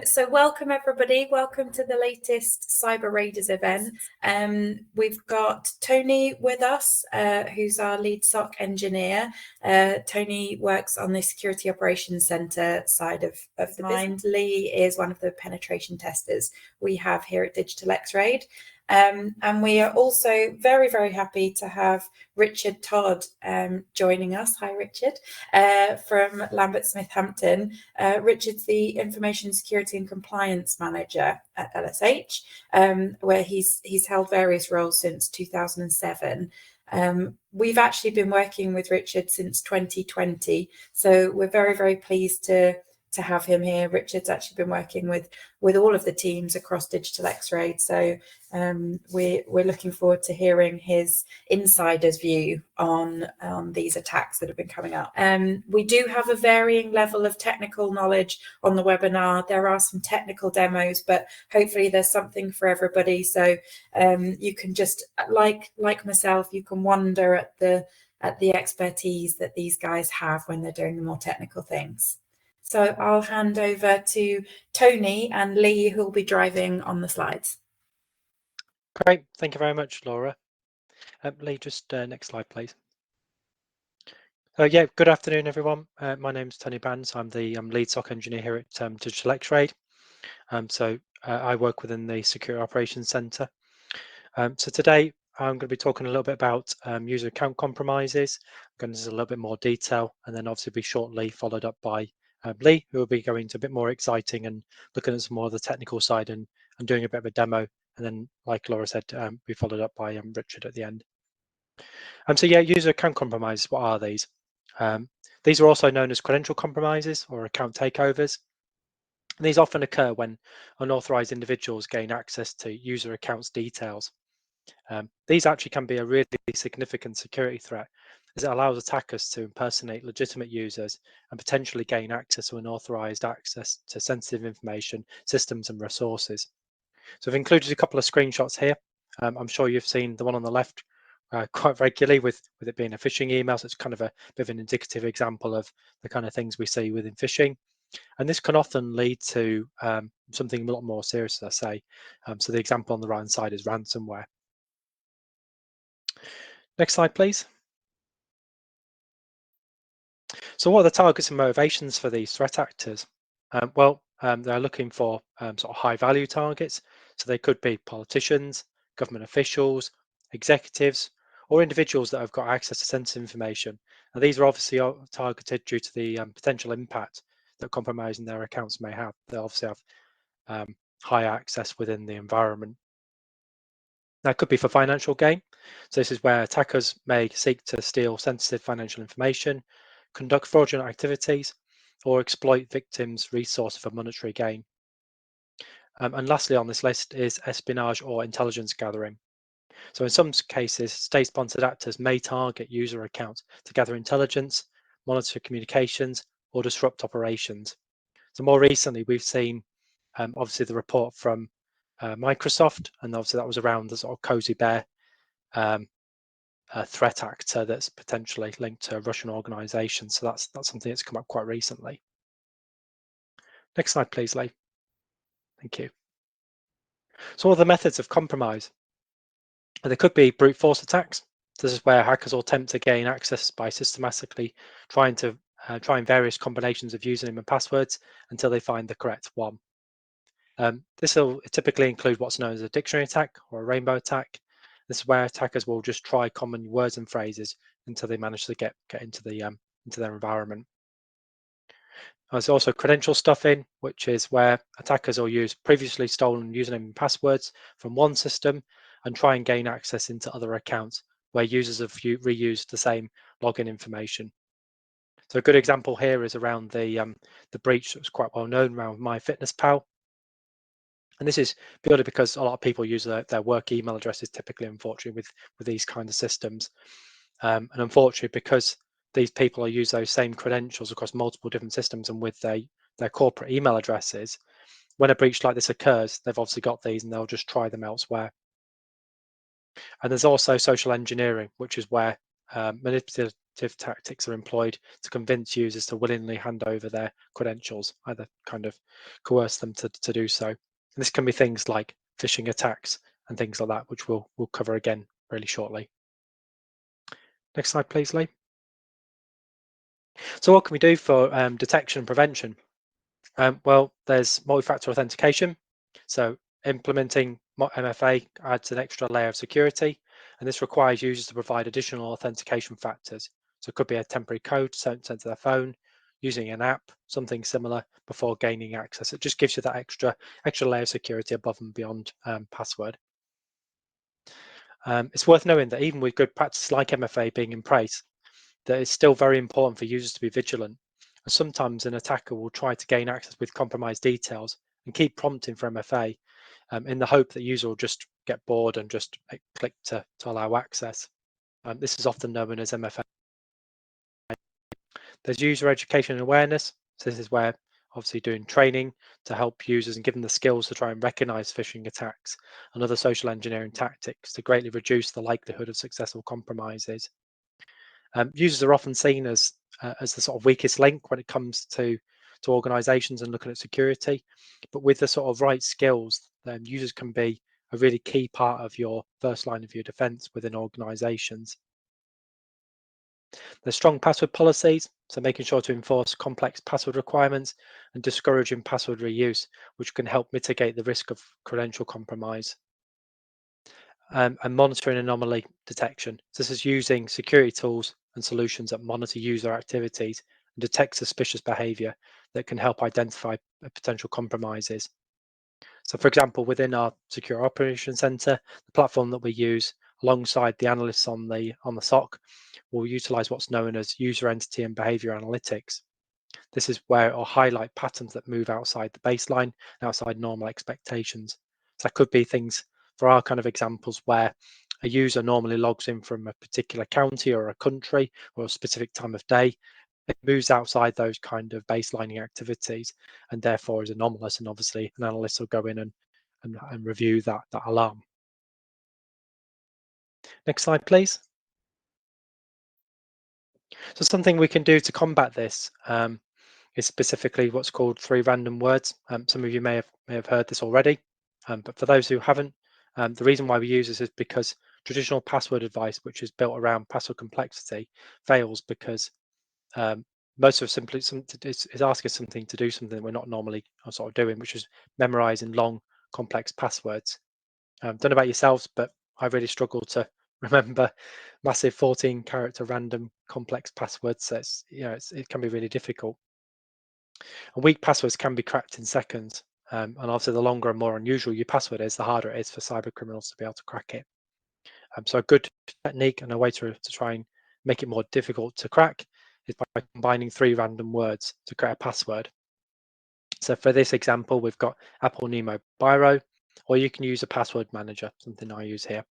So welcome everybody, welcome to the latest Cyber Raiders event. We've got Tony with us, who's our lead SOC engineer. Tony works on the Security Operations Centre side of the business. Lee is one of the penetration testers we have here at DigitalXRAID. And we are also very, very happy to have Richard Todd joining us. Hi, Richard, from Lambert Smith Hampton. Richard's the Information Security and Compliance Manager at LSH, where he's held various roles since 2007. We've actually been working with Richard since 2020, so we're very, very pleased to have him here. Richard's actually been working with all of the teams across DigitalXRAID, so we're looking forward to hearing his insider's view on these attacks that have been coming up. We do have a varying level of technical knowledge on the webinar. There are some technical demos, but hopefully there's something for everybody. So you can just, like myself, you can wonder at the expertise that these guys have when they're doing the more technical things. So I'll hand over to Tony and Lee, who will be driving on the slides. Great, thank you very much, Laura. Lee, just next slide, please. Yeah, good afternoon, everyone. My name's Tony Bands. I'm the lead SOC engineer here at DigitalXRAID. I work within the Security Operations Centre. So today I'm going to be talking a little bit about user account compromises. I'm going into a little bit more detail, and then obviously be shortly followed up by Lee, who will be going to a bit more exciting and looking at some more of the technical side and doing a bit of a demo. And then, like Laura said, be followed up by Richard at the end. So yeah, user account compromises, what are these? These are also known as credential compromises or account takeovers. And these often occur when unauthorized individuals gain access to user accounts details. These actually can be a really significant security threat, as it allows attackers to impersonate legitimate users and potentially gain access to unauthorized access to sensitive information, systems and resources. So I've included a couple of screenshots here. I'm sure you've seen the one on the left quite regularly with it being a phishing email. So it's kind of a bit of an indicative example of the kind of things we see within phishing. And this can often lead to something a lot more serious, as I say. So the example on the right hand side is ransomware. Next slide, please. So what are the targets and motivations for these threat actors? They're looking for sort of high value targets. So they could be politicians, government officials, executives, or individuals that have got access to sensitive information. And these are obviously targeted due to the potential impact that compromising their accounts may have. They obviously have high access within the environment. That could be for financial gain. So this is where attackers may seek to steal sensitive financial information, conduct fraudulent activities, or exploit victims' resources for monetary gain. And lastly on this list is espionage or intelligence gathering. So in some cases, state-sponsored actors may target user accounts to gather intelligence, monitor communications, or disrupt operations. So more recently, we've seen obviously the report from Microsoft, and obviously that was around the sort of Cozy Bear threat actor that's potentially linked to a Russian organization. So that's something that's come up quite recently. Next slide, please, Lee. Thank you. So what are the methods of compromise? There could be brute force attacks. This is where hackers will attempt to gain access by systematically trying various combinations of username and passwords until they find the correct one. This will typically include what's known as a dictionary attack or a rainbow attack. This is where attackers will just try common words and phrases until they manage to get into their environment. There's also credential stuffing, which is where attackers will use previously stolen username and passwords from one system and try and gain access into other accounts where users have reused the same login information. So a good example here is around the breach that was quite well known around MyFitnessPal. And this is purely because a lot of people use their work email addresses typically, unfortunately, with these kind of systems. And unfortunately, because these people use those same credentials across multiple different systems and with their corporate email addresses, when a breach like this occurs, they've obviously got these and they'll just try them elsewhere. And there's also social engineering, which is where manipulative tactics are employed to convince users to willingly hand over their credentials, either kind of coerce them to do so. And this can be things like phishing attacks and things like that, which we'll cover again really shortly. Next slide, please, Lee. So what can we do for detection and prevention? Well, there's multi-factor authentication. So implementing MFA adds an extra layer of security, and this requires users to provide additional authentication factors. So it could be a temporary code sent to their phone, using an app, something similar, before gaining access. It just gives you that extra layer of security above and beyond password. It's worth knowing that even with good practices like MFA being in place, that it's still very important for users to be vigilant. And sometimes an attacker will try to gain access with compromised details and keep prompting for MFA in the hope that user will just get bored and just click to allow access. This is often known as MFA. There's user education and awareness. So this is where obviously doing training to help users and give them the skills to try and recognize phishing attacks and other social engineering tactics to greatly reduce the likelihood of successful compromises. Users are often seen as the sort of weakest link when it comes to organizations and looking at security, but with the sort of right skills, then users can be a really key part of your first line of your defense within organizations. There's strong password policies, so making sure to enforce complex password requirements and discouraging password reuse, which can help mitigate the risk of credential compromise. And monitoring anomaly detection. So this is using security tools and solutions that monitor user activities and detect suspicious behavior that can help identify potential compromises. So for example, within our secure operations center, the platform that we use alongside the analysts on the SOC will utilize what's known as user entity and behavior analytics. This is where it will highlight patterns that move outside the baseline, outside normal expectations. So that could be things for our kind of examples where a user normally logs in from a particular county or a country or a specific time of day. It moves outside those kind of baselining activities and therefore is anomalous. And obviously an analyst will go in and review that alarm. Next slide, please. So something we can do to combat this is specifically what's called 3 random words. Some of you may have heard this already, but for those who haven't, the reason why we use this is because traditional password advice, which is built around password complexity, fails because most of simply is asking us something to do something that we're not normally sort of doing, which is memorizing long, complex passwords. Don't know about yourselves, but I really struggle to remember massive 14-character random complex passwords. So it can be really difficult. And weak passwords can be cracked in seconds. And obviously, the longer and more unusual your password is, the harder it is for cybercriminals to be able to crack it. So a good technique and a way to try and make it more difficult to crack is by combining 3 random words to create a password. So for this example, we've got Apple Nemo Biro, or you can use a password manager, something I use here,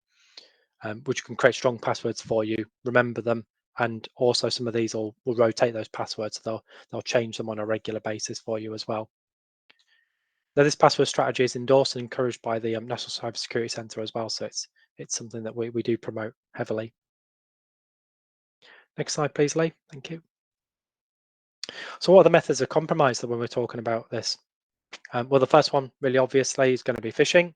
which can create strong passwords for you, remember them, and also some of these will rotate those passwords. So they'll change them on a regular basis for you as well. Now, this password strategy is endorsed and encouraged by the National Cybersecurity Centre as well, so it's something that we do promote heavily. Next slide, please, Lee. Thank you. So what are the methods of compromise that when we're talking about this? Well, the first one, really obviously, is going to be phishing.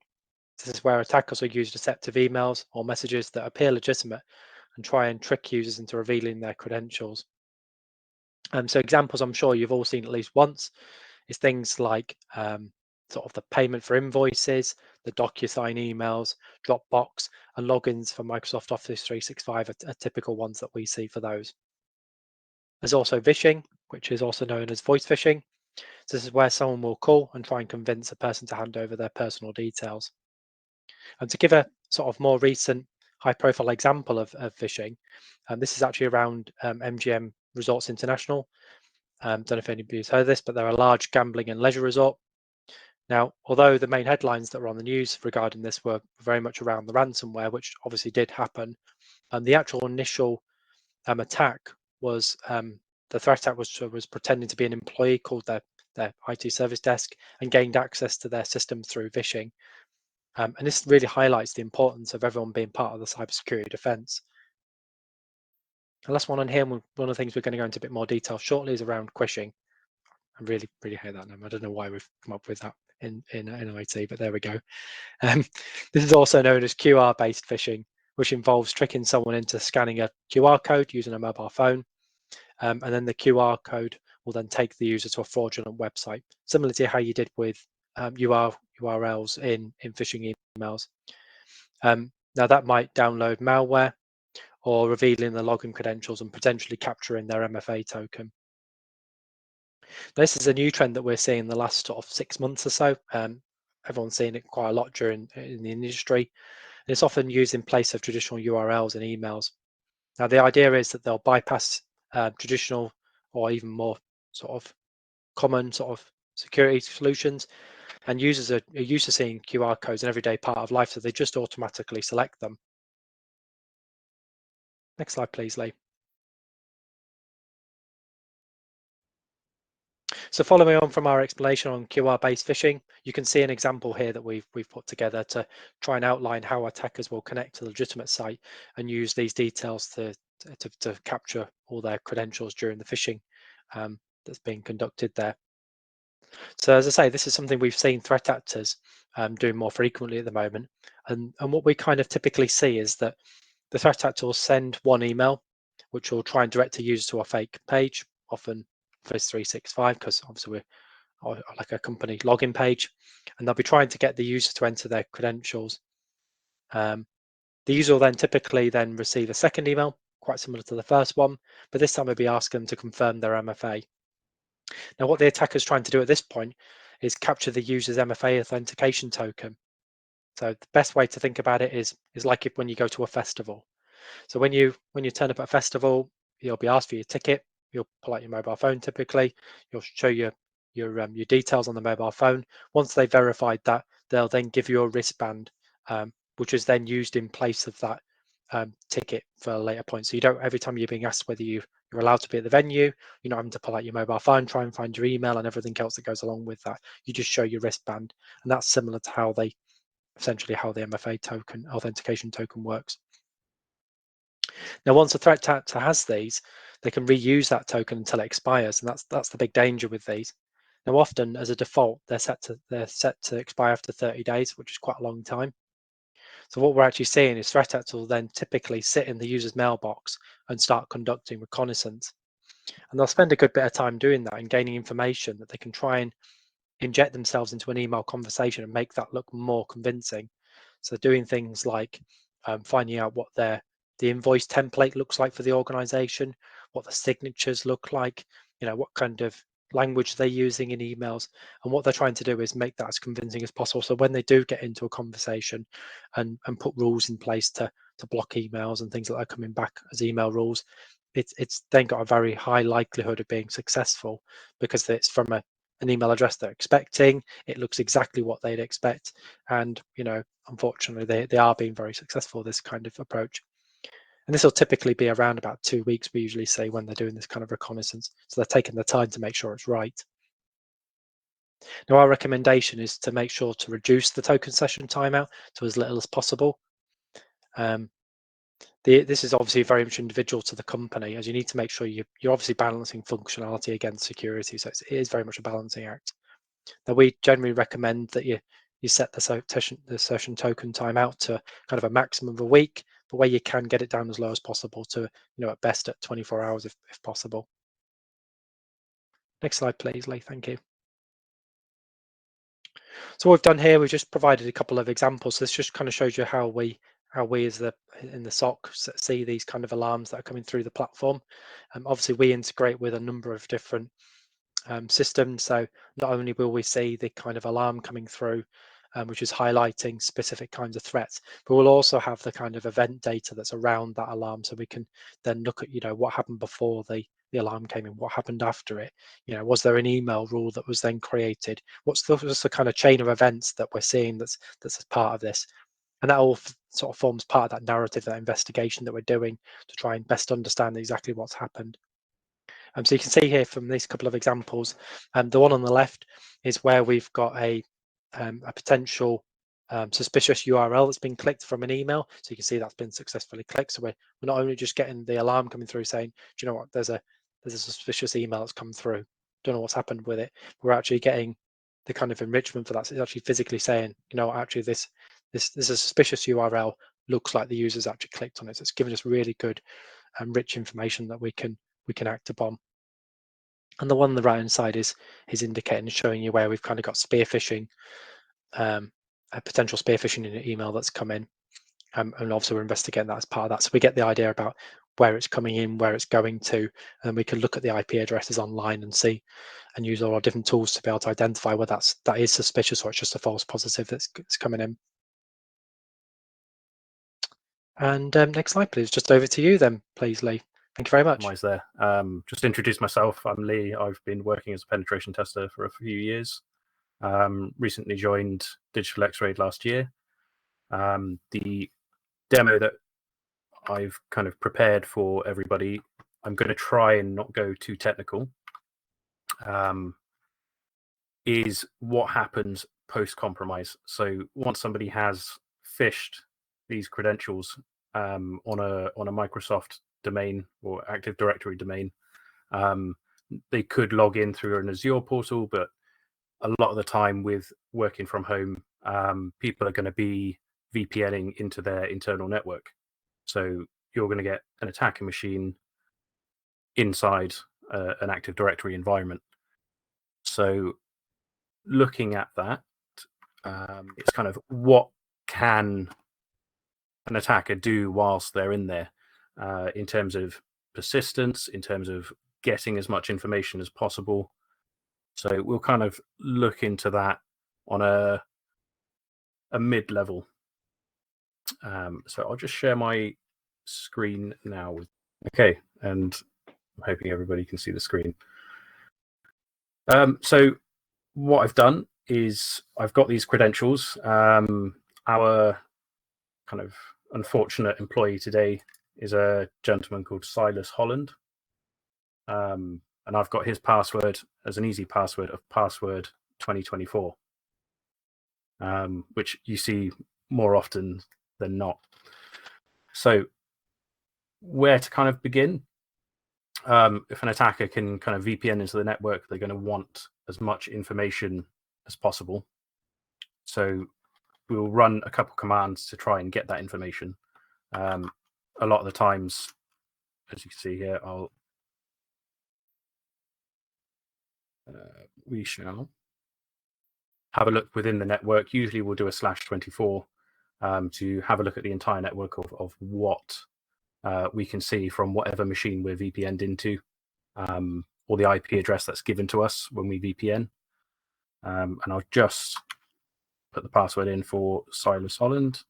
This is where attackers will use deceptive emails or messages that appear legitimate and try and trick users into revealing their credentials. So examples I'm sure you've all seen at least once is things like sort of the payment for invoices, the DocuSign emails, Dropbox, and logins for Microsoft Office 365 are typical ones that we see for those. There's also phishing, which is also known as voice phishing. So this is where someone will call and try and convince a person to hand over their personal details. And to give a sort of more recent high-profile example of phishing, this is actually around MGM Resorts International. Don't know if anybody's heard of this, but they're a large gambling and leisure resort. Now, although the main headlines that were on the news regarding this were very much around the ransomware, which obviously did happen, the actual initial attack was the threat act was pretending to be an employee, called their IT service desk, and gained access to their system through phishing. And this really highlights the importance of everyone being part of the cybersecurity defense. The last one on here, one of the things we're going to go into a bit more detail shortly, is around phishing. I really hate that name. I don't know why we've come up with that in IT, but there we go. This is also known as QR-based phishing, which involves tricking someone into scanning a QR code using a mobile phone, and then the QR code will then take the user to a fraudulent website, similar to how you did with URLs in phishing emails. Now that might download malware or revealing the login credentials and potentially capturing their MFA token. This is a new trend that we're seeing in the last sort of 6 months or so. Everyone's seeing it quite a lot in the industry. It's often used in place of traditional URLs and emails. Now, the idea is that they'll bypass traditional or even more sort of common sort of security solutions, and users are used to seeing QR codes an everyday part of life, so they just automatically select them. Next slide, please, Lee. So following on from our explanation on QR-based phishing, you can see an example here that we've put together to try and outline how attackers will connect to the legitimate site and use these details to capture all their credentials during the phishing that's being conducted there. So as I say, this is something we've seen threat actors doing more frequently at the moment. And what we kind of typically see is that the threat actor will send one email, which will try and direct a user to a fake page, often Office 365, because obviously we're like a company login page, and they'll be trying to get the user to enter their credentials. The user will then typically receive a second email, quite similar to the first one, but this time we'll be asking them to confirm their MFA. Now, what the attacker's trying to do at this point is capture the user's MFA authentication token. So the best way to think about it is like when you go to a festival. So when you turn up at a festival, you'll be asked for your ticket. You'll pull out your mobile phone typically. You'll show your details on the mobile phone. Once they've verified that, they'll then give you a wristband, which is then used in place of that ticket for a later point. So you don't, every time you're being asked whether you're allowed to be at the venue, you're not having to pull out your mobile phone, try and find your email and everything else that goes along with that. You just show your wristband, and that's similar to how the MFA token, authentication token, works. Now, once a threat actor has these, they can reuse that token until it expires, and that's the big danger with these. Now, often as a default, they're set to expire after 30 days, which is quite a long time. So what we're actually seeing is threat actors will then typically sit in the user's mailbox and start conducting reconnaissance. And they'll spend a good bit of time doing that and gaining information that they can try and inject themselves into an email conversation and make that look more convincing. So doing things like finding out what the invoice template looks like for the organization, what the signatures look like, what kind of language they're using in emails, and what they're trying to do is make that as convincing as possible. So when they do get into a conversation and put rules in place to block emails and things like that coming back as email rules, it's then got a very high likelihood of being successful because it's from an email address they're expecting. It looks exactly what they'd expect, and unfortunately they are being very successful, this kind of approach. And this will typically be around about 2 weeks, we usually say, when they're doing this kind of reconnaissance. So they're taking the time to make sure it's right. Now, our recommendation is to make sure to reduce the token session timeout to as little as possible. This is obviously very much individual to the company, as you need to make sure you're obviously balancing functionality against security. So it is very much a balancing act. Now, we generally recommend that you set the session token timeout to kind of a maximum of a week, but where you can get it down as low as possible to, at best at 24 hours if possible. Next slide, please, Lee. Thank you. So what we've done here, we've just provided a couple of examples. So this just kind of shows you how we as in the SOC see these kind of alarms that are coming through the platform. Obviously, we integrate with a number of different systems. So not only will we see the kind of alarm coming through, which is highlighting specific kinds of threats, but we'll also have the kind of event data that's around that alarm, so we can then look at what happened before the alarm came in, what happened after it, was there an email rule that was then created, what's the kind of chain of events that we're seeing that's as part of this. And that all sort of forms part of that narrative, that investigation that we're doing to try and best understand exactly what's happened. So you can see here from these couple of examples, the one on the left is where we've got a potential suspicious URL that's been clicked from an email. So you can see that's been successfully clicked. So we're not only just getting the alarm coming through saying, do you know what, there's a suspicious email that's come through. Don't know what's happened with it. We're actually getting the kind of enrichment for that. So it's actually physically saying, you know, actually this is a suspicious URL. Looks like the user's actually clicked on it. So it's giving us really good and rich information that we can act upon. And the one on the right hand side is indicating and showing you where we've kind of got spear phishing, a potential spear phishing in an email that's come in. And obviously we're investigating that as part of that. So we get the idea about where it's coming in, where it's going to, and we can look at the IP addresses online and see and use all our different tools to be able to identify whether that is suspicious or it's just a false positive that's coming in. And next slide, please. Just over to you then, please, Lee. Thank you very much. There. Just to introduce myself, I'm Lee. I've been working as a penetration tester for a few years. Recently joined DigitalXRAID last year. The demo that I've kind of prepared for everybody, I'm going to try and not go too technical, is what happens post-compromise. So once somebody has phished these credentials on a Microsoft domain or Active Directory domain, they could log in through an Azure portal, but a lot of the time with working from home, people are going to be VPNing into their internal network. So you're going to get an attacker machine inside an Active Directory environment. So looking at that, it's kind of what can an attacker do whilst they're in there, in terms of persistence, in terms of getting as much information as possible. So we'll kind of look into that on a mid-level. So I'll just share my screen now. Okay, and I'm hoping everybody can see the screen. So what I've done is I've got these credentials. Our kind of unfortunate employee today is a gentleman called Silas Holland. And I've got his password as an easy password of password 2024, which you see more often than not. So where to kind of begin? If an attacker can kind of VPN into the network, they're going to want as much information as possible. So we'll run a couple commands to try and get that information. A lot of the times, as you can see here, we shall have a look within the network. Usually we'll do a /24 to have a look at the entire network of what we can see from whatever machine we're VPN'd into, or the IP address that's given to us when we VPN. And I'll just put the password in for Silas Holland.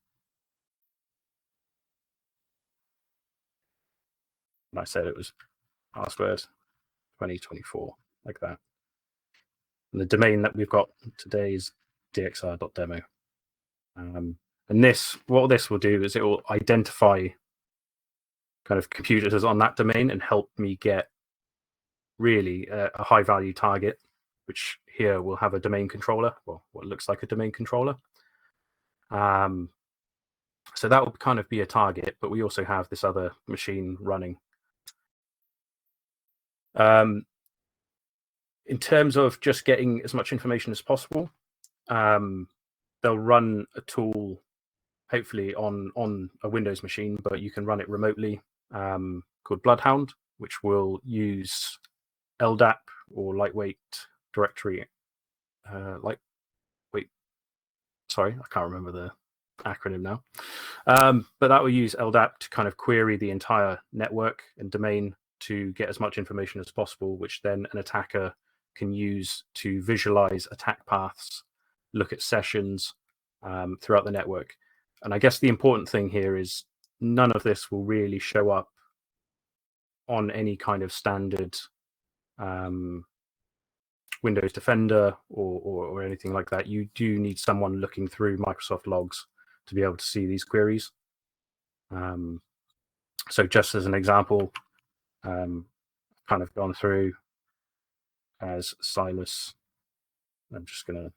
And I said it was password 2024, like that. And the domain that we've got today is dxr.demo. And what this will do is it will identify kind of computers on that domain and help me get really a high value target, which here will have a domain controller, well, what looks like a domain controller. So that will kind of be a target, but we also have this other machine running. In terms of just getting as much information as possible, they'll run a tool, hopefully on a Windows machine, but you can run it remotely, called Bloodhound, which will use LDAP or lightweight directory. Sorry, I can't remember the acronym now. But that will use LDAP to kind of query the entire network and domain to get as much information as possible, which then an attacker can use to visualize attack paths, look at sessions throughout the network. And I guess the important thing here is none of this will really show up on any kind of standard Windows Defender or anything like that. You do need someone looking through Microsoft logs to be able to see these queries. So just as an example, kind of gone through as Silas. I'm just going to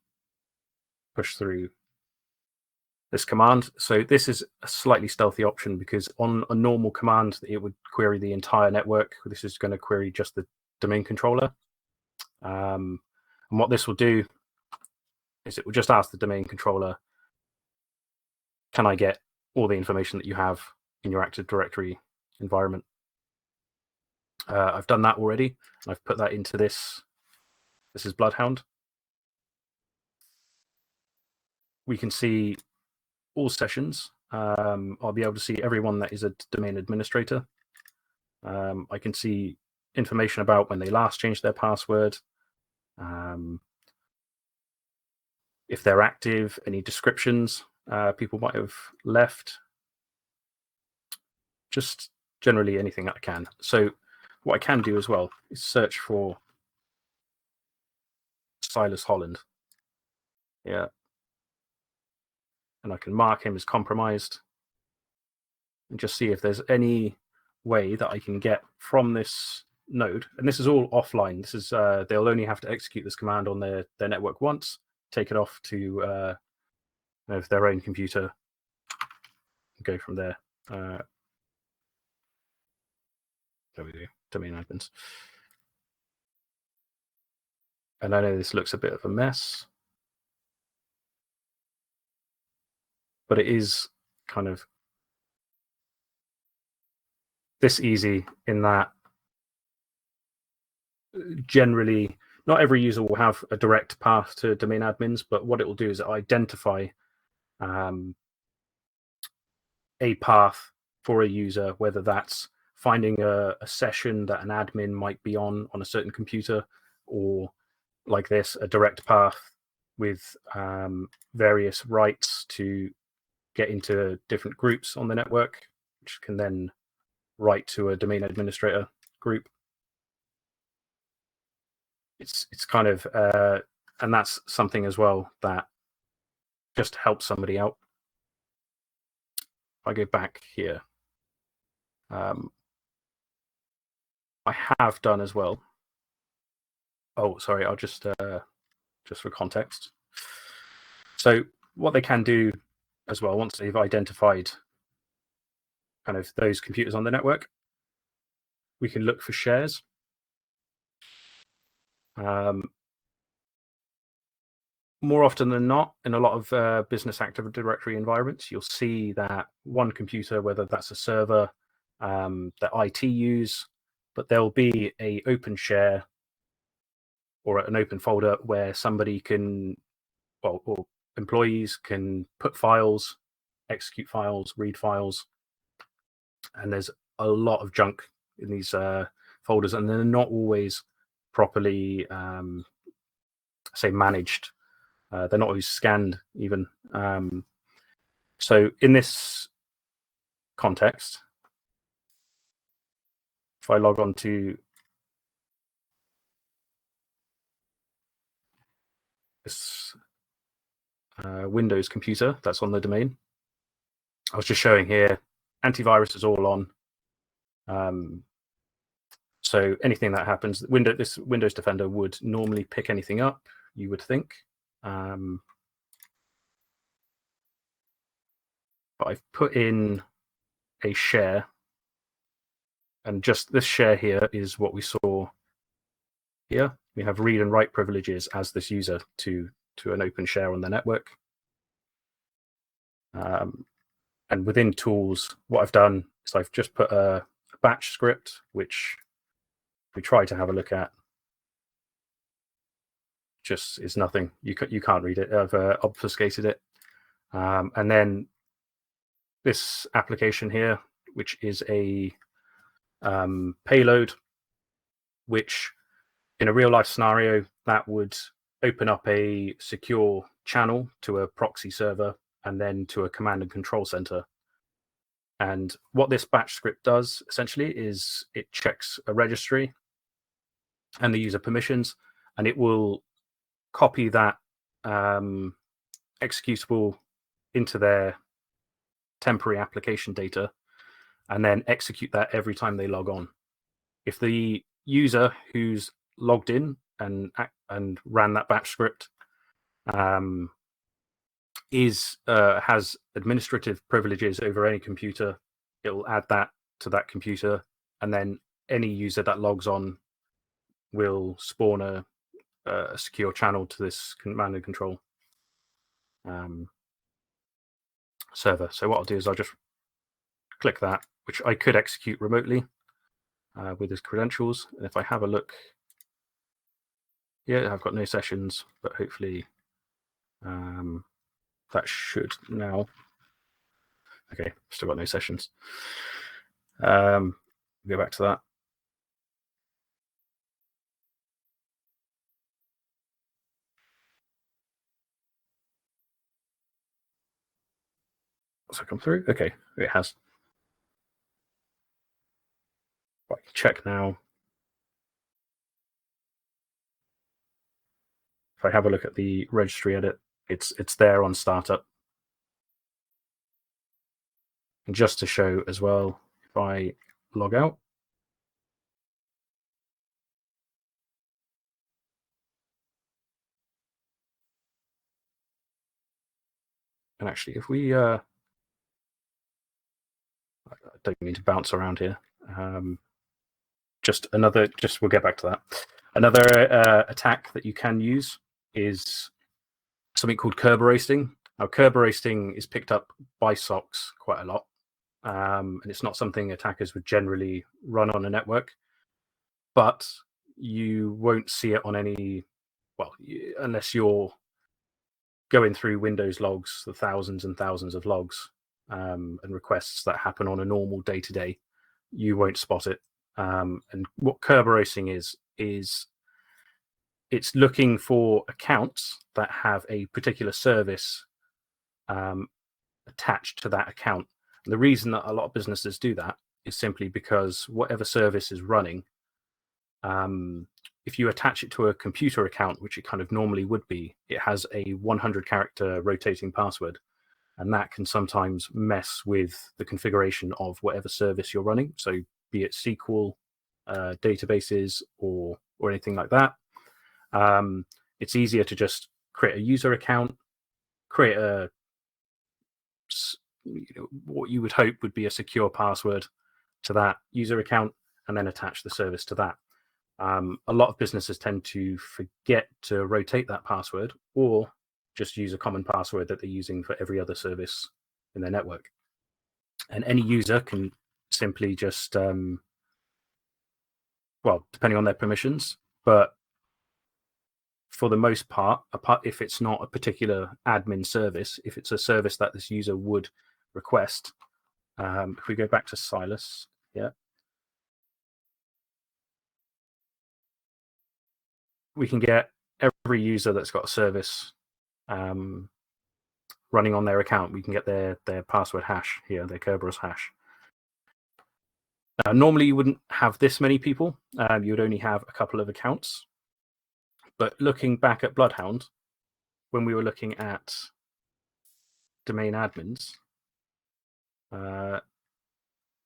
push through this command. So this is a slightly stealthy option, because on a normal command, it would query the entire network. This is going to query just the domain controller. And what this will do is it will just ask the domain controller, can I get all the information that you have in your Active Directory environment? I've done that already. I've put that into this. This is Bloodhound. We can see all sessions. I'll be able to see everyone that is a domain administrator. I can see information about when they last changed their password, if they're active, any descriptions people might have left, just generally anything that I can. So what I can do as well is search for Silas Holland. Yeah. And I can mark him as compromised and just see if there's any way that I can get from this node. And this is all offline. This is they'll only have to execute this command on their network once, take it off to their own computer, and go from there. There we go, domain admins. And I know this looks a bit of a mess, but it is kind of this easy in that generally not every user will have a direct path to domain admins, but what it will do is identify a path for a user, whether that's finding a session that an admin might be on a certain computer, or like this, a direct path with various rights to get into different groups on the network, which can then write to a domain administrator group. It's kind of, and that's something as well that just helps somebody out. If I go back here, I have done as well. Oh, sorry, I'll just for context. So what they can do as well, once they've identified kind of those computers on the network, we can look for shares. More often than not, in a lot of business Active Directory environments, you'll see that one computer, whether that's a server that IT use, but there'll be a open share or an open folder where somebody can, well, or employees can put files, execute files, read files, and there's a lot of junk in these folders, and they're not always properly, say, managed. They're not always scanned even. So in this context, if I log on to this Windows computer that's on the domain, I was just showing here, antivirus is all on. So anything that happens, this Windows Defender would normally pick anything up, you would think. But I've put in a share, and just this share here is what we saw here. We have read and write privileges as this user to an open share on the network. And within tools, what I've done is I've just put a batch script, which we try to have a look at. Just is nothing. You can't read it. I've obfuscated it. And then this application here, which is a payload, which in a real life scenario, that would open up a secure channel to a proxy server and then to a command and control center. And what this batch script does essentially is it checks a registry and the user permissions, and it will copy that executable into their temporary application data and then execute that every time they log on. If the user who's logged in and ran that batch script has administrative privileges over any computer. It will add that to that computer, and then any user that logs on will spawn a secure channel to this command and control server. So what I'll do is I'll just click that, which I could execute remotely with his credentials. And if I have a look, yeah, I've got no sessions, but hopefully that should now. Okay, still got no sessions. Go back to that. Does that come through? Okay, it has. I can check now. If I have a look at the registry edit, it's there on startup. And just to show as well, if I log out, and actually, if we, I don't mean to bounce around here. We'll get back to that. Another attack that you can use is something called Kerberoasting. Now, Kerberoasting is picked up by SOCs quite a lot, and it's not something attackers would generally run on a network, but you won't see it on any, well, unless you're going through Windows logs, the thousands and thousands of logs and requests that happen on a normal day-to-day, you won't spot it. And what Kerberoasting is it's looking for accounts that have a particular service attached to that account. And the reason that a lot of businesses do that is simply because whatever service is running, if you attach it to a computer account, which it kind of normally would be, it has a 100-character rotating password. And that can sometimes mess with the configuration of whatever service you're running. So be it SQL, databases, or anything like that. It's easier to just create a user account, create what you would hope would be a secure password to that user account, and then attach the service to that. A lot of businesses tend to forget to rotate that password, or just use a common password that they're using for every other service in their network. And any user can simply just, well, depending on their permissions, but for the most part, if it's not a particular admin service, if it's a service that this user would request, if we go back to Silas, yeah, we can get every user that's got a service running on their account. We can get their password hash here, their Kerberos hash. Now, normally you wouldn't have this many people. You would only have a couple of accounts. But looking back at Bloodhound, when we were looking at domain admins, there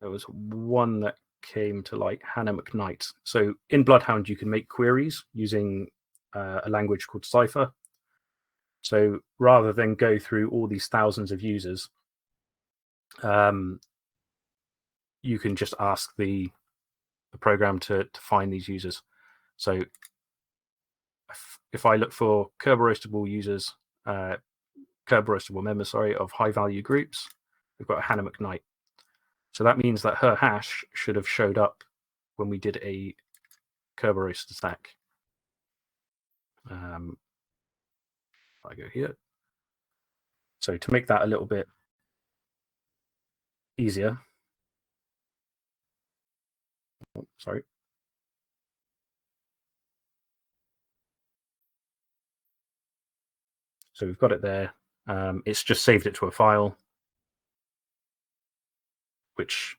was one that came to light, Hannah McKnight. So in Bloodhound, you can make queries using a language called Cypher. So rather than go through all these thousands of users, you can just ask the program to find these users. So if I look for Kerberoastable users, Kerberoastable members, of high value groups, we've got Hannah McKnight. So that means that her hash should have showed up when we did a Kerberoast attack. If I go here. So to make that a little bit easier, sorry. So we've got it there. It's just saved it to a file, which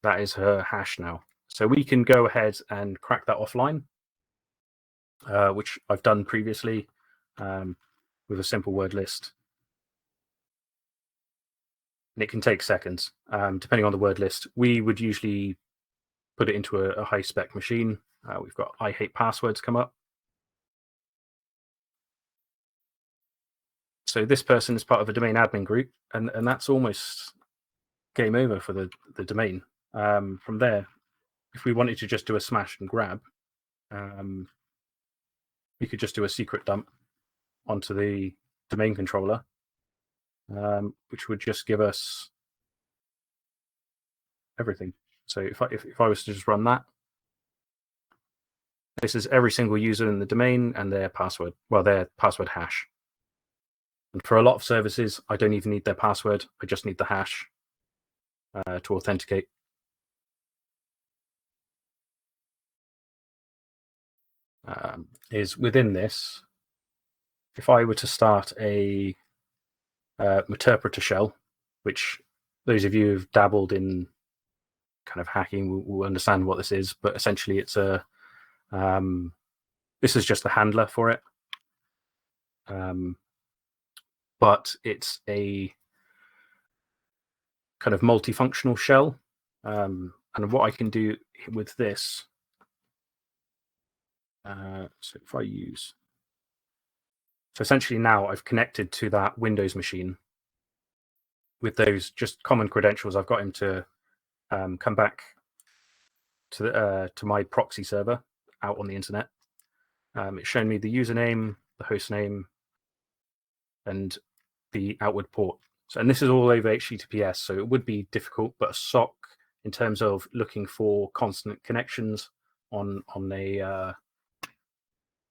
that is her hash now. So we can go ahead and crack that offline, which I've done previously with a simple word list. And it can take seconds, depending on the word list. We would usually put it into a high-spec machine. We've got I hate passwords come up. So this person is part of a domain admin group, and that's almost game over for the domain. From there, if we wanted to just do a smash and grab, we could just do a secret dump onto the domain controller, which would just give us everything. So if I was to just run that, this is every single user in the domain and their password, well, their password hash. And for a lot of services, I don't even need their password. I just need the hash to authenticate. Is within this, if I were to start a interpreter shell, which those of you who've dabbled in kind of hacking will understand what this is, but essentially it's a this is just the handler for it, but it's a kind of multifunctional shell, and what I can do with this, so if I use, so essentially now I've connected to that Windows machine with those just common credentials. I've got him to come back to my proxy server out on the internet. It's shown me the username, the host name, and the outward port. So, and this is all over HTTPS, so it would be difficult, but a SOC in terms of looking for constant connections on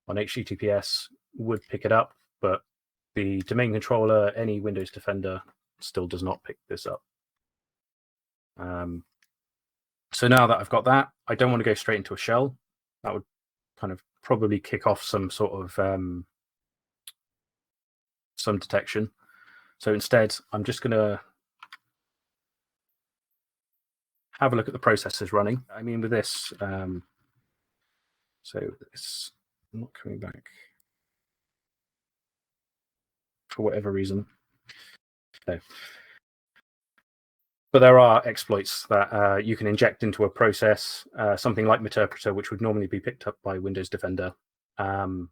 HTTPS would pick it up, but the domain controller, any Windows Defender, still does not pick this up. So now that I've got that, I don't want to go straight into a shell. That would kind of probably kick off some sort of some detection. So instead, I'm just going to have a look at the processes running. I mean, with this, so it's not coming back for whatever reason. No. But there are exploits that you can inject into a process, something like Meterpreter, which would normally be picked up by Windows Defender. And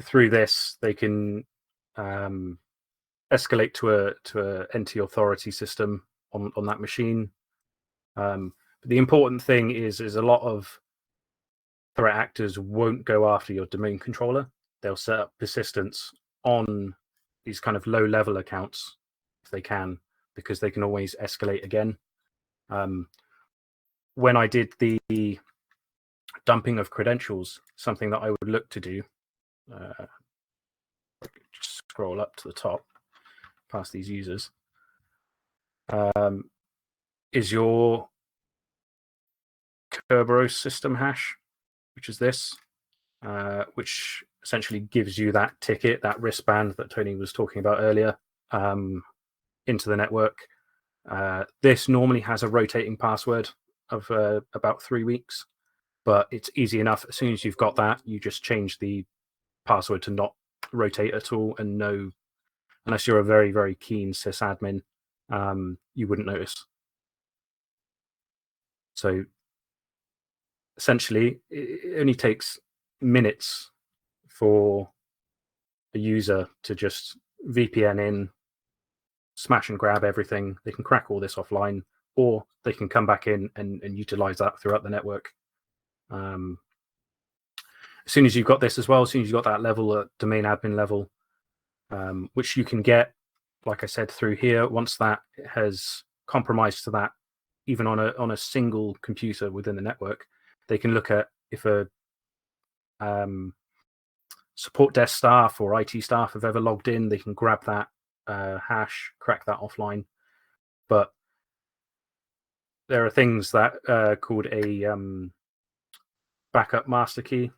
through this, they can escalate to a NT authority system on that machine. But the important thing is a lot of threat actors won't go after your domain controller. They'll set up persistence on these kind of low-level accounts if they can, because they can always escalate again. When I did the dumping of credentials, something that I would look to do, just scroll up to the top, past these users, is your Kerberos system hash, which is this, which essentially gives you that ticket, that wristband that Tony was talking about earlier, into the network. This normally has a rotating password of about 3 weeks, but it's easy enough. As soon as you've got that, you just change the password to not rotate at all, and no, unless you're a very, very keen sysadmin, you wouldn't notice. So essentially, it only takes minutes for a user to just VPN in, smash and grab everything. They can crack all this offline, or they can come back in and utilize that throughout the network. As soon as you've got this as well, as soon as you've got that level at domain admin level, which you can get, like I said, through here, once that has compromised to that, even on a single computer within the network, they can look at if a support desk staff or IT staff have ever logged in, they can grab that hash, crack that offline. But there are things that are called a backup master key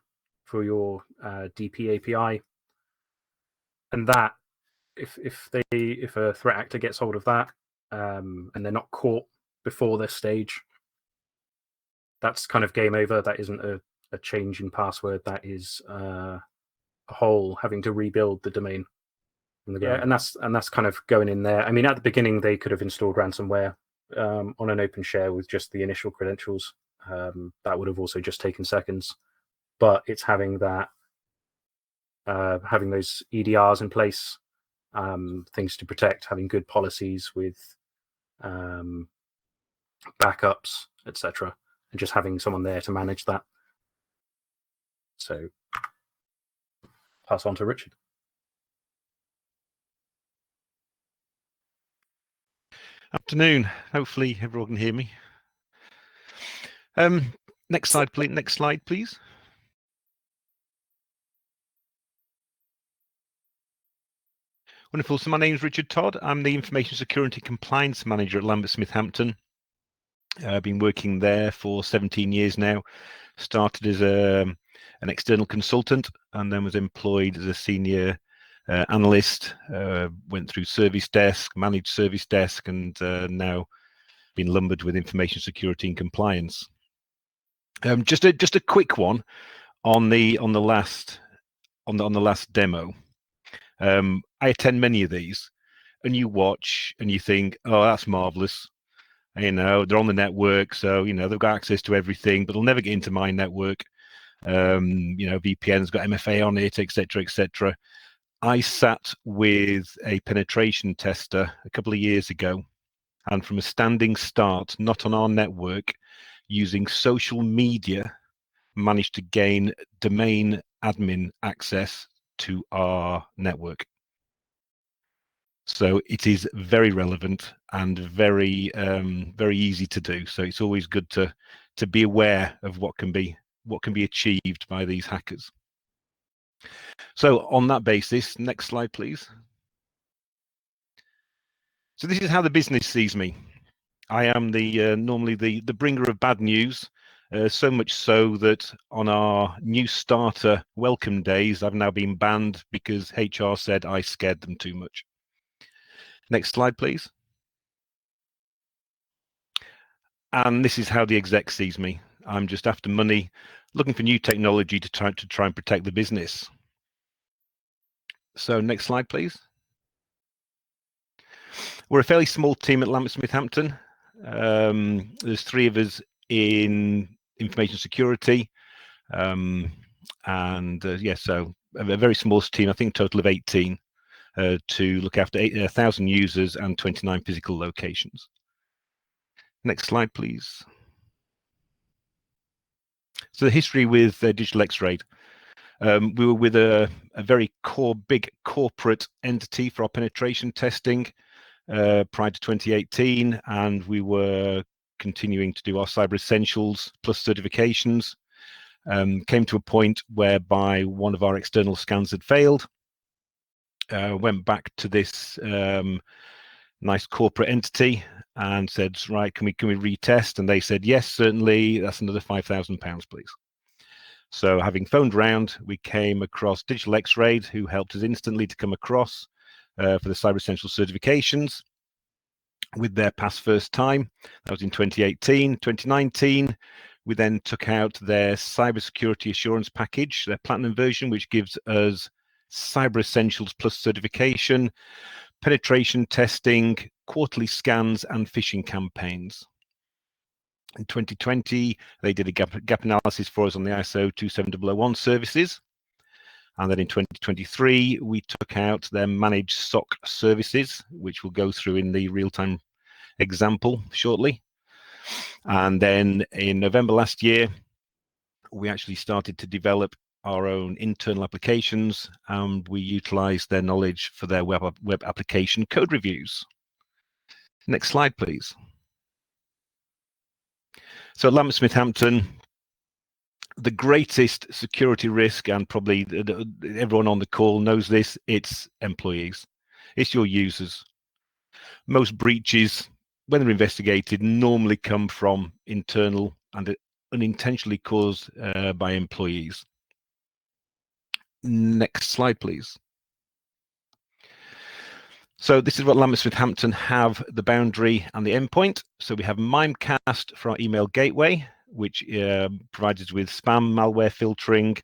for your DP API, and that if a threat actor gets hold of that and they're not caught before this stage, that's kind of game over. That isn't a change in password. That is a whole having to rebuild the domain from the ground. And that's kind of going in there. I mean, at the beginning, they could have installed ransomware on an open share with just the initial credentials. That would have also just taken seconds. But it's having that having those EDRs in place, things to protect, having good policies with backups, etc., and just having someone there to manage that. So pass on to Richard. Afternoon. Hopefully everyone can hear me. Next slide, please. Next slide, please. Wonderful. So my name is Richard Todd. I'm the Information Security Compliance Manager at Lambert Smith Hampton. I've been working there for 17 years now. Started as an external consultant and then was employed as a senior analyst. Went through service desk, managed service desk, and now been lumbered with information security and compliance. Just a quick one on the last demo. I attend many of these, and you watch and you think, oh, that's marvelous. You know, they're on the network, so you know they've got access to everything, but they'll never get into my network. You know, VPN's got MFA on it, etc., etc. I sat with a penetration tester a couple of years ago, and from a standing start, not on our network, using social media, managed to gain domain admin access to our network. So it is very relevant and very very easy to do. So it's always good to be aware of what can be achieved by these hackers. So on that basis, next slide, please. So this is how the business sees me. I am the normally the bringer of bad news, so much so that on our new starter welcome days, I've now been banned because HR said I scared them too much. Next slide, please. And this is how the exec sees me. I'm just after money, looking for new technology to try and protect the business. So next slide, please. We're a fairly small team at Lambert Smith Hampton. There's 3 of us in information security, and yeah, so a very small team. I think a total of 18 to look after 1,000 users and 29 physical locations. Next slide, please. So the history with DigitalXRAID. We were with a very big corporate entity for our penetration testing prior to 2018, and we were continuing to do our Cyber Essentials plus certifications. Came to a point whereby one of our external scans had failed. Went back to this nice corporate entity and said, right, can we retest? And they said, yes, certainly. That's another £5,000, please. So having phoned around, we came across DigitalXRAID, who helped us instantly to come across for the Cyber Essentials certifications with their pass first time. That was in 2018. 2019, we then took out their cybersecurity assurance package, their platinum version, which gives us Cyber Essentials plus certification, penetration testing, quarterly scans, and phishing campaigns. In 2020, they did a gap analysis for us on the ISO 27001 services. And then in 2023, we took out their managed SOC services, which we'll go through in the real-time example shortly. And then in November last year, we actually started to develop our own internal applications, and we utilized their knowledge for their web application code reviews. Next slide, please. So at Lambert Smith Hampton, the greatest security risk, and probably everyone on the call knows this, it's employees. It's your users. Most breaches, when they're investigated, normally come from internal and unintentionally caused by employees. Next slide, please. So this is what Lambert Smith Hampton have the boundary and the endpoint. So we have Mimecast for our email gateway, which provides us with spam, malware filtering,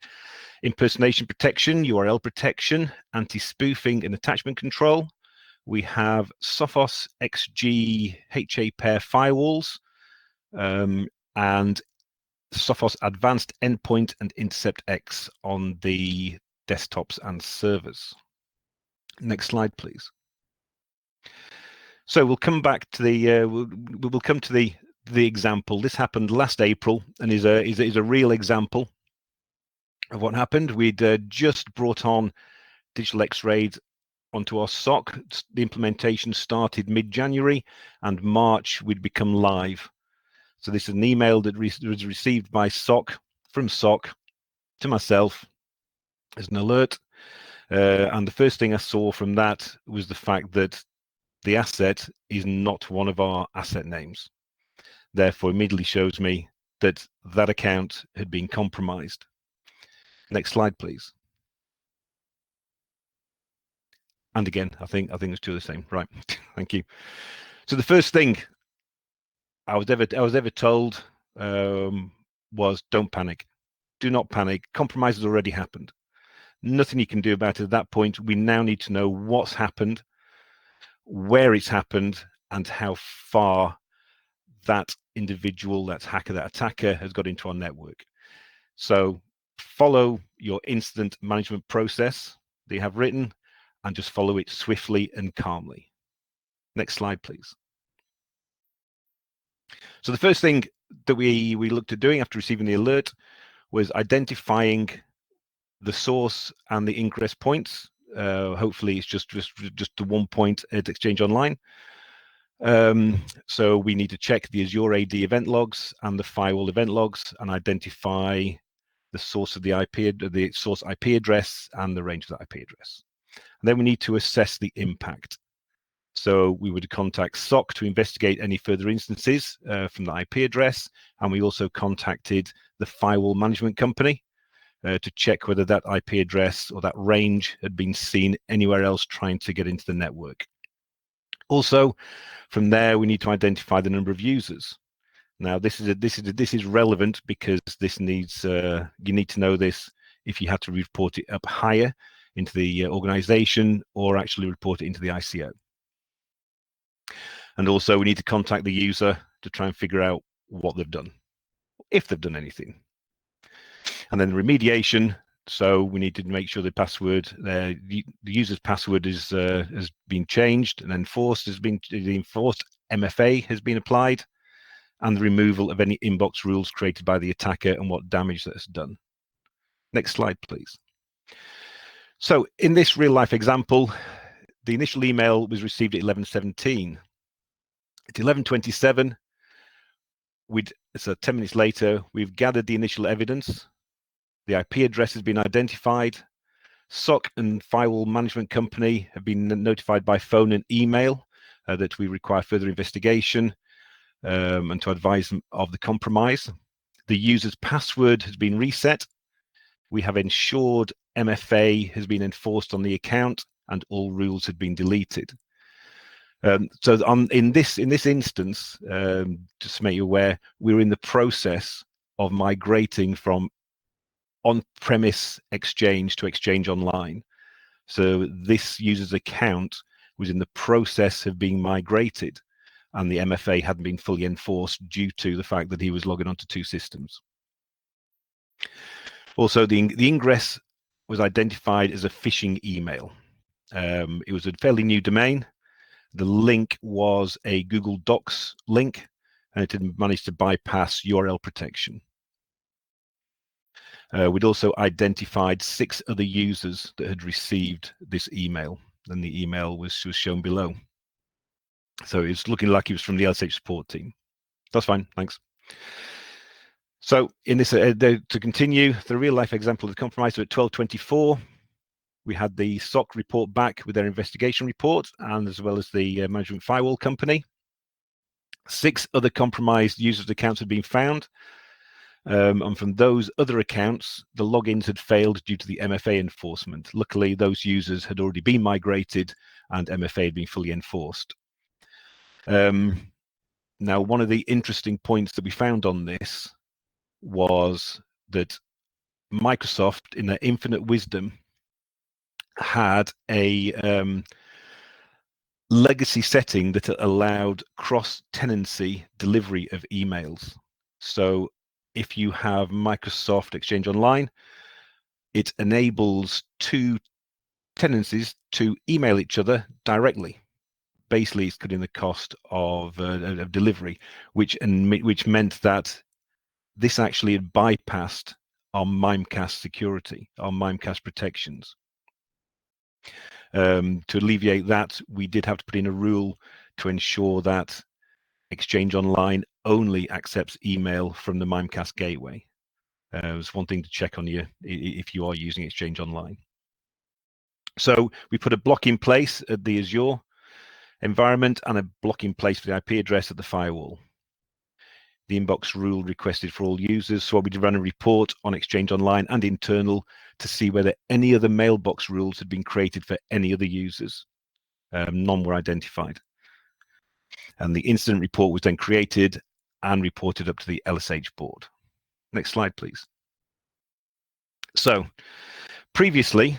impersonation protection, URL protection, anti-spoofing and attachment control. We have Sophos XG HA pair firewalls and Sophos Advanced Endpoint and Intercept X on the desktops and servers. Next slide, please. So we'll come back to the we'll come to the example. This happened last April and is a real example of what happened. We'd just brought on DigitalXRAID onto our SOC. The implementation started mid-January, and March we'd become live. So this is an email that was received by SOC, from SOC to myself as an alert. And the first thing I saw from that was the fact that the asset is not one of our asset names. Therefore, immediately shows me that that account had been compromised. Next slide, please. And again, I think it's two of the same. Right. Thank you. So the first thing I was ever told was, don't panic. Do not panic. Compromise has already happened. Nothing you can do about it at that point. We now need to know what's happened, where it's happened, and how far that individual, that hacker, that attacker has got into our network. So follow your incident management process that you have written and just follow it swiftly and calmly. Next slide, please. So the first thing that we looked at doing after receiving the alert was identifying the source and the ingress points. Hopefully it's just the one point at Exchange Online. So we need to check the Azure AD event logs and the firewall event logs and identify the source of the source IP address and the range of that IP address. And then we need to assess the impact. So we would contact SOC to investigate any further instances from the IP address, and we also contacted the firewall management company to check whether that IP address or that range had been seen anywhere else trying to get into the network. Also, from there, we need to identify the number of users. Now, this is relevant because this needs you need to know this if you had to report it up higher into the organization or actually report it into the ICO. And also, we need to contact the user to try and figure out what they've done, if they've done anything. And then remediation. So we need to make sure the password, the user's password has been changed and enforced. The enforced MFA has been applied, and the removal of any inbox rules created by the attacker and what damage that has done. Next slide, please. So in this real life example, the initial email was received at 11:17. At 11:27, so 10 minutes later, we've gathered the initial evidence. The IP address has been identified. SOC and firewall management company have been notified by phone and email that we require further investigation and to advise them of the compromise. The user's password has been reset. We have ensured MFA has been enforced on the account and all rules have been deleted. So in this instance, just to make you aware, we're in the process of migrating from on-premise Exchange to Exchange Online. So this user's account was in the process of being migrated, and the MFA hadn't been fully enforced due to the fact that he was logging onto two systems. Also, the ingress was identified as a phishing email. It was a fairly new domain. The link was a Google Docs link, and it had managed to bypass URL protection. We'd also identified 6 other users that had received this email, and the email was shown below. So it's looking like it was from the LSH support team. That's fine, thanks. So in this, to continue, the real life example of the compromise, so at 12:24, we had the SOC report back with their investigation report, and as well as the management firewall company. 6 other compromised users' accounts had been found. And from those other accounts, the logins had failed due to the MFA enforcement. Luckily, those users had already been migrated and MFA had been fully enforced. Now, one of the interesting points that we found on this was that Microsoft, in their infinite wisdom, had a legacy setting that allowed cross-tenancy delivery of emails. So if you have Microsoft Exchange Online, it enables two tenancies to email each other directly. Basically, it's cutting the cost of delivery, which meant that this actually had bypassed our Mimecast security, our Mimecast protections. To alleviate that, we did have to put in a rule to ensure that Exchange Online only accepts email from the Mimecast gateway. It's one thing to check on you if you are using Exchange Online. So we put a block in place at the Azure environment and a block in place for the IP address at the firewall. The inbox rule requested for all users, so we ran a report on Exchange Online and internal to see whether any other mailbox rules had been created for any other users. None were identified. And the incident report was then created and reported up to the LSH board. Next slide, please. So previously,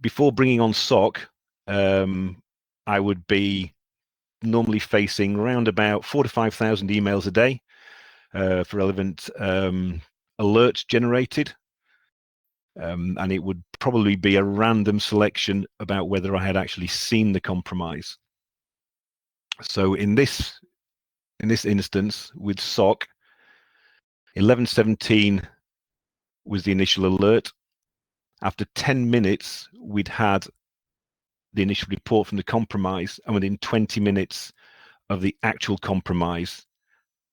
before bringing on SOC, I would be normally facing around about 4,000 to 5,000 emails a day for relevant alerts generated. And it would probably be a random selection about whether I had actually seen the compromise. So in this instance with SOC, 11:17 was the initial alert. After 10 minutes, we'd had the initial report from the compromise, and within 20 minutes of the actual compromise,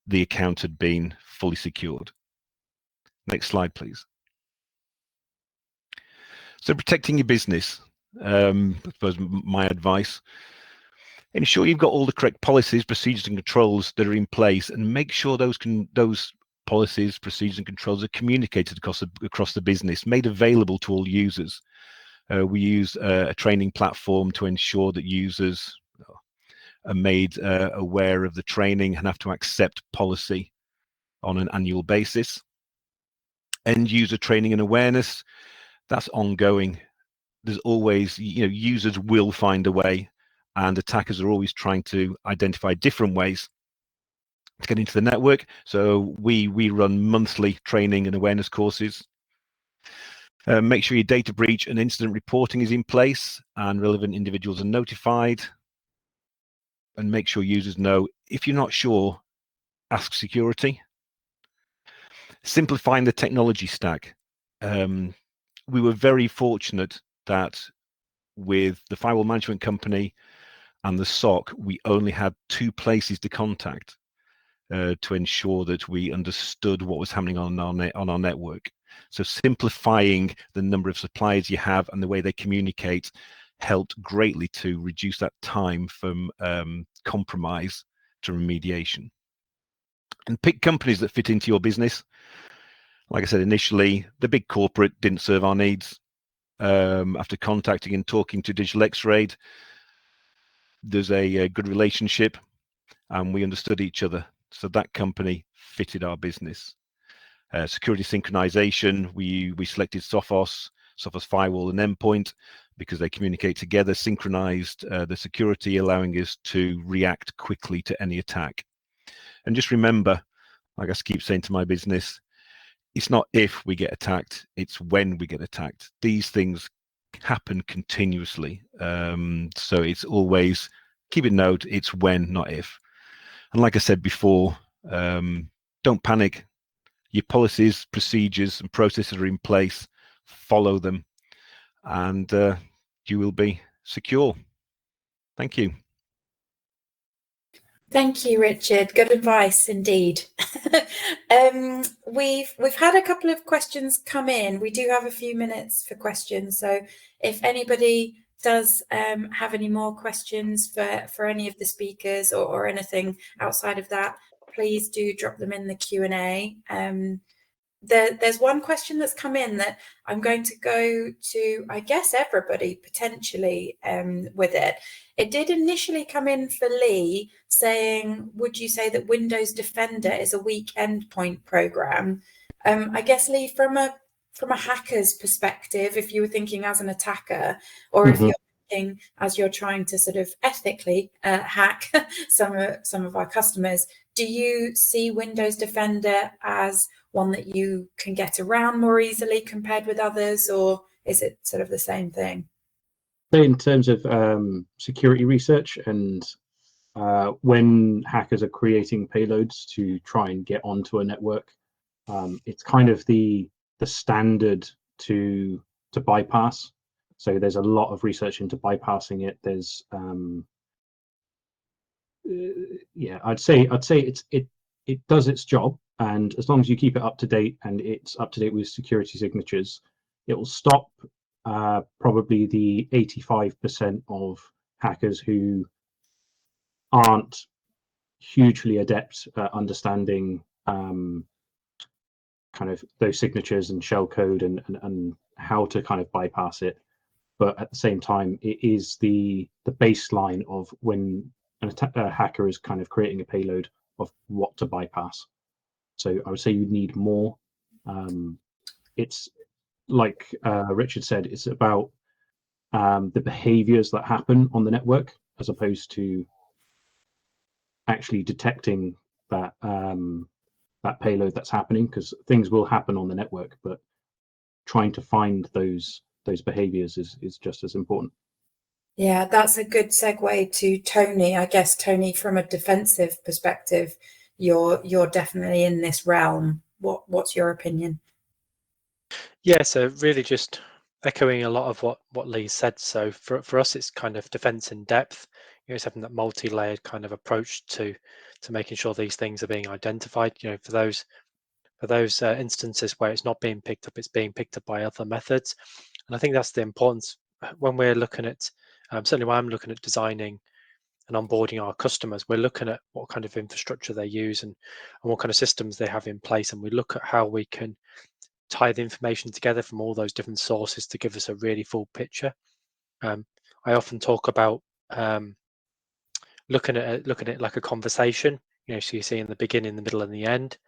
the account had been fully secured. Next slide, please. So protecting your business, I suppose my advice, ensure you've got all the correct policies, procedures and controls that are in place, and make sure those policies, procedures and controls are communicated across the business, made available to all users. We use a training platform to ensure that users are made aware of the training and have to accept policy on an annual basis. End user training and awareness, that's ongoing. There's always, users will find a way, and attackers are always trying to identify different ways to get into the network. So we run monthly training and awareness courses. Make sure your data breach and incident reporting is in place and relevant individuals are notified. And make sure users know, if you're not sure, ask security. Simplifying the technology stack. We were very fortunate that with the firewall management company and the SOC, we only had 2 places to contact to ensure that we understood what was happening on our network. So simplifying the number of suppliers you have and the way they communicate helped greatly to reduce that time from compromise to remediation. And pick companies that fit into your business. Like I said, initially, the big corporate didn't serve our needs. After contacting and talking to DigitalXRAID, there's a good relationship and we understood each other. So that company fitted our business. Security synchronization, we selected Sophos firewall and endpoint because they communicate together, synchronized the security, allowing us to react quickly to any attack. And just remember, like I keep saying to my business, it's not if we get attacked, it's when we get attacked. These things happen continuously. So it's always, keep it note, it's when, not if. And like I said before, don't panic. Your policies, procedures, and processes are in place. Follow them, and you will be secure. Thank you. Thank you, Richard. Good advice indeed. We've had a couple of questions come in. We do have a few minutes for questions, so if anybody does have any more questions for any of the speakers or anything outside of that, please do drop them in the Q&A. There's one question that's come in that I'm going to go to, I guess, everybody potentially with it. It did initially come in for Lee saying, would you say that Windows Defender is a weak endpoint program? I guess, Lee, from a hacker's perspective, if you were thinking as an attacker, or if you're thinking as you're trying to sort of ethically hack some of our customers, Do you see Windows Defender as one that you can get around more easily compared with others, or is it sort of the same thing? In terms of security research and when hackers are creating payloads to try and get onto a network, it's kind of the standard to bypass. So there's a lot of research into bypassing it. There's yeah, I'd say it does its job, and as long as you keep it up to date and it's up to date with security signatures, it will stop probably the 85% of hackers who aren't hugely adept at understanding kind of those signatures and shell code and how to kind of bypass it. But at the same time, it is the baseline of when a hacker is kind of creating a payload of what to bypass. So I would say you need more. It's like Richard said, it's about the behaviors that happen on the network as opposed to actually detecting that that payload that's happening, because things will happen on the network, but trying to find those behaviors is just as important. Yeah, that's a good segue to Tony. I guess, Tony, from a defensive perspective, you're definitely in this realm. What's your opinion? Yeah, so really just echoing a lot of what Lee said. So for us, it's kind of defense in depth. It's having that multi-layered kind of approach to making sure these things are being identified. For those instances where it's not being picked up, it's being picked up by other methods. And I think that's the importance when we're looking at, certainly when I'm looking at designing and onboarding our customers, we're looking at what kind of infrastructure they use and what kind of systems they have in place. And we look at how we can tie the information together from all those different sources to give us a really full picture. I often talk about looking at it like a conversation. So you see in the beginning, the middle, and the end.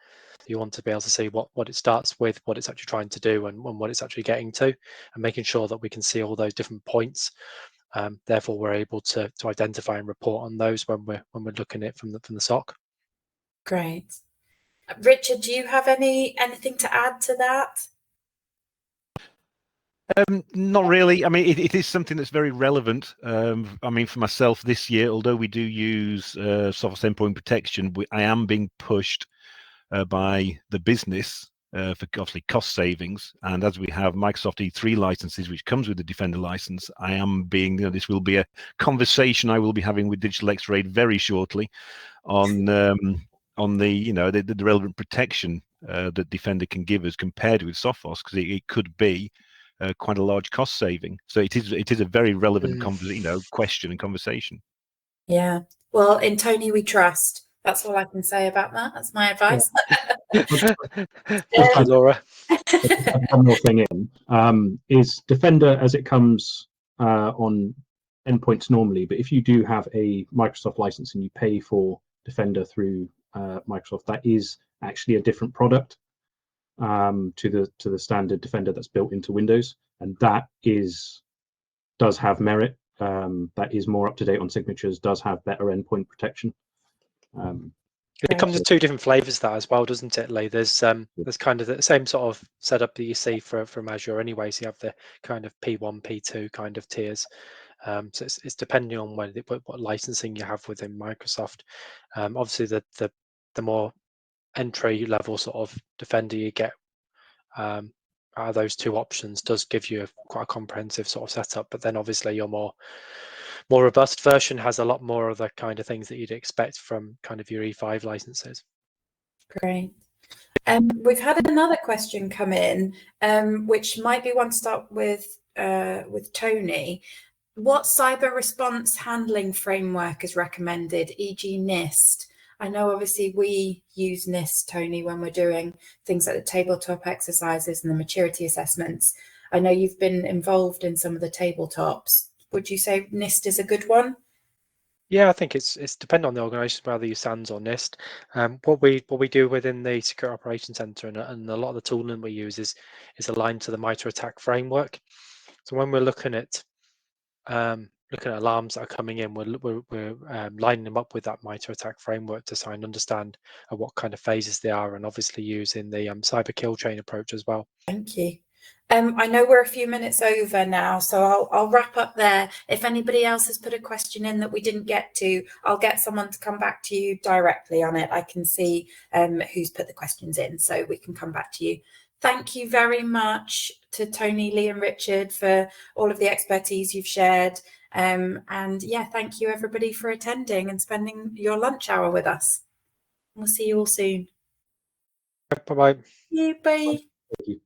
You want to be able to see what it starts with, what it's actually trying to do, and what it's actually getting to, and making sure that we can see all those different points. Therefore, we're able to identify and report on those when we're looking at it from the SOC. Great. Richard, do you have anything to add to that? Not really. I mean, it is something that's very relevant. I mean, for myself this year, although we do use software endpoint protection, I am being pushed by the business for obviously cost savings. And as we have Microsoft E3 licenses, which comes with the Defender license, I am being, this will be a conversation I will be having with DigitalXRAID very shortly on the the relevant protection that Defender can give us compared with Sophos, because it could be quite a large cost saving. So it is a very relevant question and conversation. Yeah. Well, in Tony we trust. That's all I can say about that. That's my advice. Thank you, Laura. One more thing is Defender as it comes on endpoints normally, but if you do have a Microsoft license and you pay for Defender through Microsoft, that is actually a different product to the standard Defender that's built into Windows, and that does have merit. That is more up to date on signatures, does have better endpoint protection. It comes in two different flavors, that as well, doesn't it, Lee? There's kind of the same sort of setup that you see from Azure anyway. So you have the kind of P1, P2 kind of tiers. So it's depending on what licensing you have within Microsoft. Obviously, the more entry level sort of Defender you get out of those two options does give you quite a comprehensive sort of setup. But then obviously your more robust version has a lot more of the kind of things that you'd expect from kind of your E5 licenses. Great. We've had another question come in, which might be one to start with Tony. What cyber response handling framework is recommended, e.g. NIST? I know obviously we use NIST, Tony, when we're doing things like the tabletop exercises and the maturity assessments. I know you've been involved in some of the tabletops. Would you say NIST is a good one? Yeah, I think it's dependent on the organisation whether you use SANS or NIST. What we do within the Secure Operations Centre and a lot of the tooling we use is aligned to the MITRE ATT&CK framework. So when we're looking at looking at alarms that are coming in, we're lining them up with that MITRE ATT&CK framework to try and understand what kind of phases they are, and obviously using the cyber kill chain approach as well. Thank you. I know we're a few minutes over now, so I'll wrap up there. If anybody else has put a question in that we didn't get to, I'll get someone to come back to you directly on it. I can see who's put the questions in, so we can come back to you. Thank you very much to Tony, Lee and Richard for all of the expertise you've shared. And yeah, thank you everybody for attending and spending your lunch hour with us. We'll see you all soon. Bye-bye. Bye. Thank you.